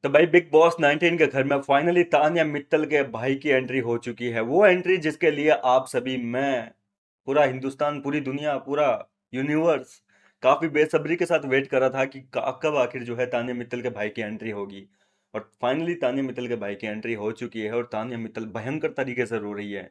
तो भाई big boss 19 के घर में फाइनली तान्या मित्तल के भाई की एंट्री हो चुकी है। वो एंट्री जिसके लिए आप सभी, मैं, पूरा हिंदुस्तान, पूरी दुनिया, पूरा यूनिवर्स काफी बेसब्री के साथ वेट कर रहा था कि कब आखिर जो है तान्या मित्तल के भाई की एंट्री होगी। और फाइनली तान्या मित्तल के भाई की एंट्री हो चुकी है और तान्या मित्तल भयंकर तरीके से रो रही है।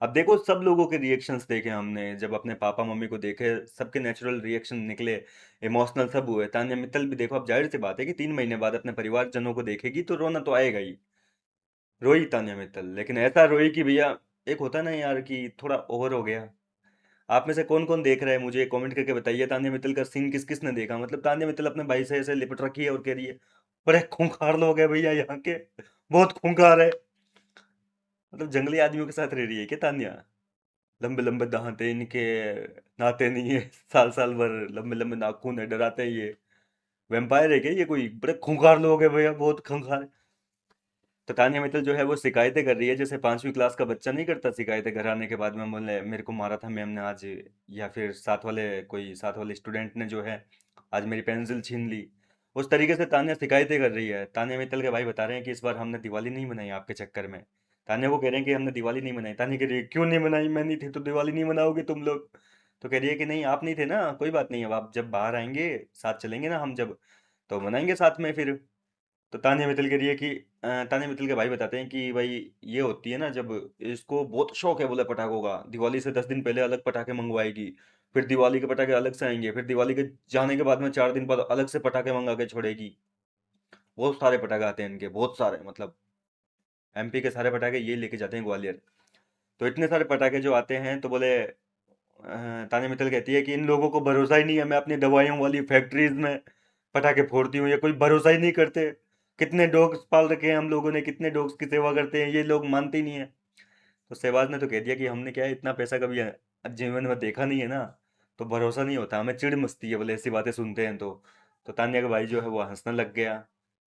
अब देखो, सब लोगों के रिएक्शंस देखे हमने, जब अपने पापा मम्मी को देखे, सबके नेचुरल रिएक्शन निकले, इमोशनल सब हुए। तान्या मित्तल भी देखो, अब जाहिर सी बात है कि 3 महीने बाद अपने परिवारजनों को देखेगी तो रोना तो आएगा ही। रोई तान्या मित्तल, लेकिन ऐसा रोई कि भैया, एक होता है ना यार कि थोड़ा ओवर हो गया। आप में से कौन कौन देख रहा है, मुझे कमेंट करके बताइए। तान्या मित्तल का सीन किस किस ने देखा? मतलब तान्या मित्तल अपने भाई से ऐसे लिपट रखी है और कह रही है, बड़े खूंखार लोग हैं भैया यहाँ के, बहुत खूंखार है। मतलब जंगली आदमियों के साथ रह रही है क्या तान्या? लंबे लंबे दांत है इनके, नहाते नहीं है साल साल भर, लंबे लंबे नाखून है, डराते हैं ये। वेम्पायर है क्या ये? कोई बड़े खूंखार लोग हैं भैया, बहुत खूंखार है। तो तान्या मित्तल जो है वो शिकायतें कर रही है, जैसे 5वीं क्लास का बच्चा नहीं करता शिकायतें घर आने के बाद में, बोले मेरे को मारा था मैम ने आज, या फिर साथ वाले स्टूडेंट ने जो है आज मेरी पेंसिल छीन ली। उस तरीके से तान्या शिकायतें कर रही है। तान्या मित्तल के भाई बता रहे हैं कि इस बार हमने दिवाली नहीं मनाई आपके चक्कर में। तान्या वो कह रहे हैं कि हमने दिवाली नहीं मनाई। तान्या कह रही है, क्यों नहीं मनाई? मैं नहीं थी तो दिवाली नहीं मनाओगे तुम लोग? तो कह रही है कि नहीं, आप नहीं थे ना, कोई बात नहीं, अब आप जब बाहर आएंगे साथ चलेंगे ना हम जब, तो मनाएंगे साथ में फिर। तो तान्या मित्तल कह रही है कि तान्या मित्तल के भाई बताते हैं कि भाई, ये होती है ना जब, इसको बहुत शौक है बोले पटाखों का, दिवाली से 10 दिन पहले अलग पटाखे मंगवाएगी, फिर दिवाली के पटाखे अलग से आएंगे, फिर दिवाली के जाने के बाद में 4 दिन बाद अलग से पटाखे मंगा के छोड़ेगी। बहुत सारे पटाखे आते हैं इनके, बहुत सारे, मतलब एमपी के सारे पटाखे ये लेके जाते हैं ग्वालियर। तो इतने सारे पटाखे जो आते हैं, तो बोले तान्या मित्तल कहती है कि इन लोगों को भरोसा ही नहीं है, मैं अपनी दवाइयों वाली फैक्ट्रीज में पटाखे फोड़ती हूँ, ये कोई भरोसा ही नहीं करते। कितने डॉग्स पाल रखे हैं हम लोगों ने, कितने डॉग्स की सेवा करते हैं, ये लोग मानते ही नहीं है। तो शहबाज ने तो कह दिया कि हमने क्या है, इतना पैसा कभी जीवन में देखा नहीं है ना, तो भरोसा नहीं होता, हमें चिढ़ मचती है बोले ऐसी बातें सुनते हैं तो तान्या का भाई जो है वो हंसने लग गया।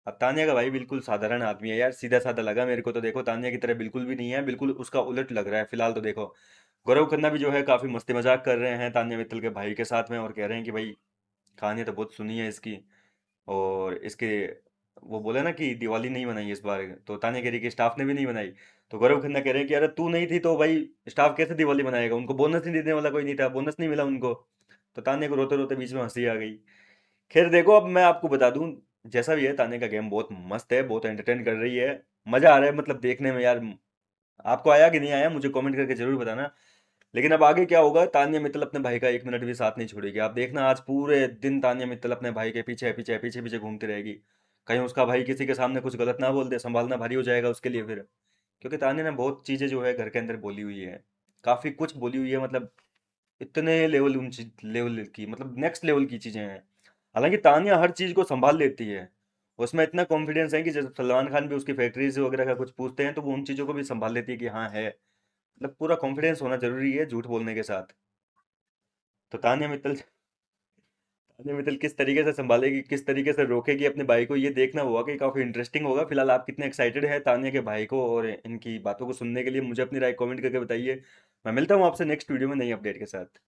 अब तान्या का भाई बिल्कुल साधारण आदमी है यार, सीधा साधा लगा मेरे को तो। देखो, तान्या की तरह बिल्कुल भी नहीं है, बिल्कुल उसका उलट लग रहा है फिलहाल तो। देखो, गौरव खन्ना भी जो है काफी मस्ती मजाक कर रहे हैं तान्या मित्तल के भाई के साथ में, और कह रहे हैं कि भाई, कहानी तो बहुत सुनी है इसकी, और इसके, वो बोले ना कि दिवाली नहीं मनाई इस बार, तो तान्या कह रही कि स्टाफ ने भी नहीं बनाई। तो गौरव खन्ना कह रहे हैं कि अरे तू नहीं थी तो भाई स्टाफ कैसे दिवाली मनाएगा, उनको बोनस नहीं देने वाला कोई नहीं था, बोनस नहीं मिला उनको। तो तान्या को रोते रोते बीच में हंसी आ गई। खैर देखो, अब मैं आपको बता दूं, जैसा भी है तान्या का गेम बहुत मस्त है, बहुत एंटरटेन कर रही है, मजा आ रहा है मतलब देखने में यार। आपको आया कि नहीं आया मुझे कमेंट करके जरूर बताना। लेकिन अब आगे क्या होगा, तान्या मित्तल अपने भाई का 1 मिनट भी साथ नहीं छोड़ेगी। आप देखना, आज पूरे दिन तान्या मित्तल अपने भाई के पीछे पीछे पीछे पीछे घूमती रहेगी। कहीं उसका भाई किसी के सामने कुछ गलत ना बोल दे, संभालना भारी हो जाएगा उसके लिए फिर। क्योंकि तान्या ने बहुत चीजें जो है घर के अंदर बोली हुई है, काफी कुछ बोली हुई है, मतलब इतने लेवल, ऊंची लेवल की, मतलब नेक्स्ट लेवल की चीजें हैं। हालांकि तान्या हर चीज को संभाल लेती है, उसमें इतना कॉन्फिडेंस है कि जब सलमान खान भी उसकी फैक्ट्रीज वगैरह का कुछ पूछते हैं तो वो उन चीजों को भी संभाल लेती है कि हाँ है। मतलब पूरा कॉन्फिडेंस होना जरूरी है झूठ बोलने के साथ। तो तान्या मित्तल किस तरीके से संभालेगी, किस तरीके से रोकेगी अपने भाई को, ये देखना होगा कि काफी इंटरेस्टिंग होगा। फिलहाल आप कितने एक्साइटेड हैं तान्या के भाई को और इनकी बातों को सुनने के लिए, मुझे अपनी राय कमेंट करके बताइए। मैं मिलता हूँ आपसे नेक्स्ट वीडियो में नई अपडेट के साथ।